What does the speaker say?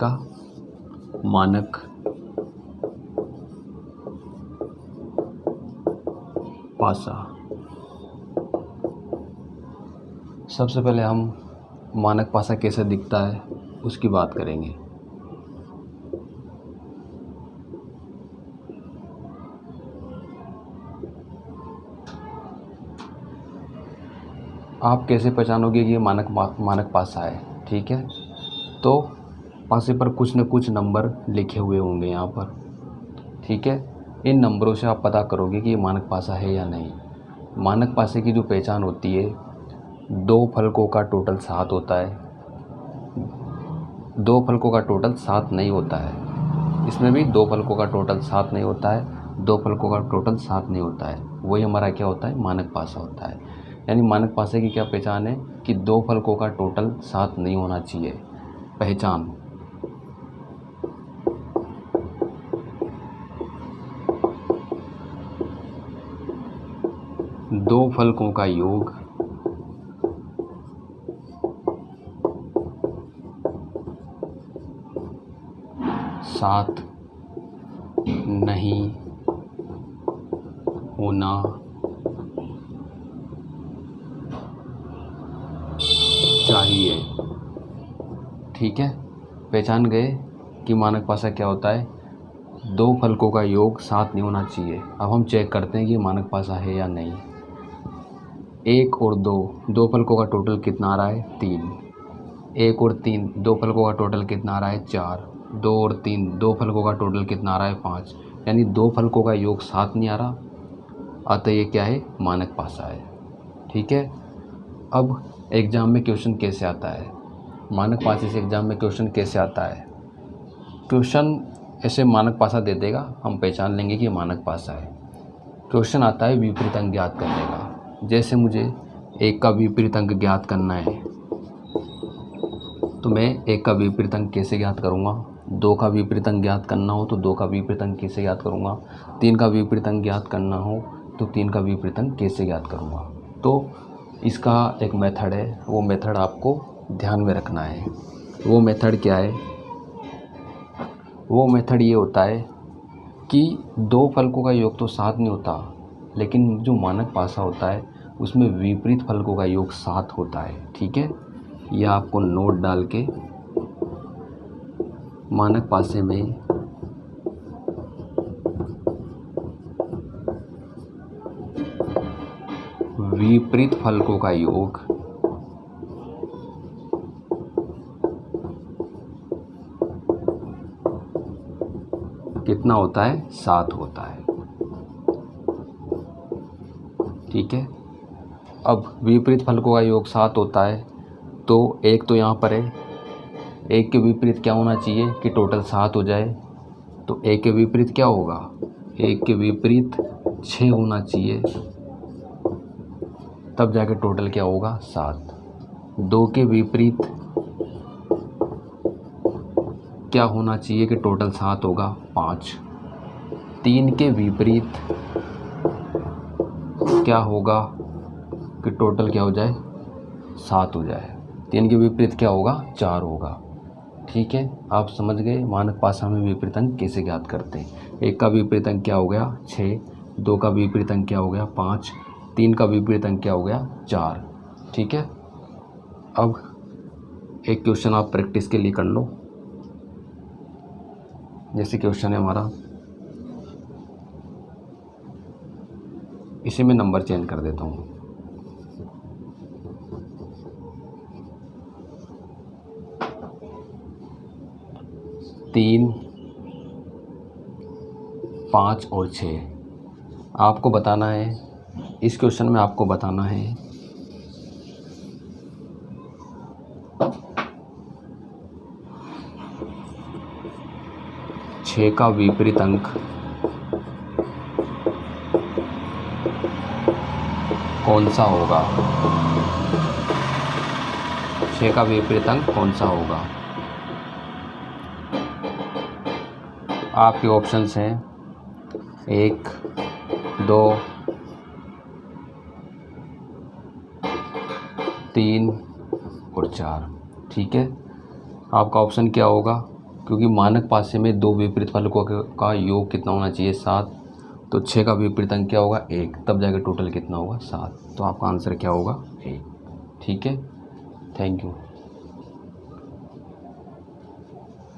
सिक्का, मानक पासा। सबसे पहले हम मानक पासा कैसे दिखता है उसकी बात करेंगे। आप कैसे पहचानोगे कि ये मानक पासा है? ठीक है, तो पासे पर कुछ न कुछ नंबर लिखे हुए होंगे यहाँ पर। ठीक है, इन नंबरों से आप पता करोगे कि ये मानक पासा है या नहीं। मानक पासे की जो पहचान होती है, 2 फलकों का टोटल 7 होता है। 2 फलकों का टोटल 7 नहीं होता है, इसमें भी 2 फलकों का टोटल 7 नहीं होता है, 2 फलकों का टोटल 7 नहीं होता है। वही हमारा क्या होता है? मानक पासा होता है। यानी मानक पासे की क्या पहचान है कि 2 फलकों का टोटल 7 नहीं होना चाहिए। पहचान, दो फलकों का योग 7 नहीं होना चाहिए। ठीक है, पहचान गए कि मानक पासा क्या होता है? 2 फलकों का योग 7 नहीं होना चाहिए। अब हम चेक करते हैं कि मानक पासा है या नहीं। 1 और 2 फलकों का टोटल कितना आ रहा है? 3। 1 और 3 2 फलकों का टोटल कितना आ रहा है? 4। 2 और 3 2 फलकों का टोटल कितना आ रहा है? 5। यानी 2 फलकों का योग 7 नहीं आ रहा, अतः ये क्या है? मानक पासा है। ठीक है, अब एग्ज़ाम में क्वेश्चन कैसे आता है? मानक पासे से एग्ज़ाम में क्वेश्चन कैसे आता है? क्वेश्चन ऐसे मानक पासा दे देगा, हम पहचान लेंगे कि ये मानक पासा है। क्वेश्चन आता है विपरीत अंक ज्ञात करने का। जैसे मुझे 1 का विपरीत अंक ज्ञात करना है, तो मैं 1 का विपरीत अंक कैसे ज्ञात करूँगा? 2 का विपरीत अंक ज्ञात करना हो तो 2 का विपरीत अंक कैसे ज्ञात करूँगा? 3 का विपरीत अंक ज्ञात करना हो तो 3 का विपरीत अंक कैसे ज्ञात करूँगा? तो इसका एक मेथड है, वो मेथड आपको ध्यान में रखना है। वो मेथड क्या है? वो मेथड ये होता है कि 2 फलकों का योग तो 7 नहीं होता, लेकिन जो मानक पासा होता है उसमें विपरीत फलकों का योग 7 होता है। ठीक है, यह आपको नोट डाल के मानक पासे में विपरीत फलकों का योग कितना होता है? 7 होता है। ठीक है, अब विपरीत फलकों का योग 7 होता है, तो एक तो यहाँ पर है, एक के विपरीत क्या होना चाहिए कि टोटल 7 हो जाए। तो एक के विपरीत क्या होगा? एक के विपरीत 6 होना चाहिए, तब जाके टोटल क्या होगा? 7। 2 के विपरीत क्या होना चाहिए कि टोटल 7 होगा? 5। 3 के विपरीत क्या होगा कि टोटल क्या हो जाए? 7 हो जाए। 3 के विपरीत क्या होगा? 4 होगा। ठीक है, आप समझ गए मानक पासा में विपरीत अंक कैसे ज्ञात करते हैं। 1 का विपरीत अंक क्या हो गया? 6। 2 का विपरीत अंक क्या हो गया? 5। 3 का विपरीत अंक क्या हो गया? 4। ठीक है, अब एक क्वेश्चन आप प्रैक्टिस के लिए कर लो। जैसे क्वेश्चन है हमारा, इसे मैं नंबर चेंज कर देता हूँ। तीन, 5 और 6 आपको बताना है। इस क्वेश्चन में आपको बताना है छः का विपरीत अंक कौन सा होगा? 6 का विपरीत अंक कौन सा होगा? आपके ऑप्शंस हैं 1, 2, 3 और 4। ठीक है, आपका ऑप्शन क्या होगा? क्योंकि मानक पासे में दो विपरीत फलकों का योग कितना होना चाहिए 7, तो 6 का विपरीत अंक क्या होगा 1, तब जाकर टोटल कितना होगा 7। तो आपका आंसर क्या होगा 1। ठीक है, थैंक यू।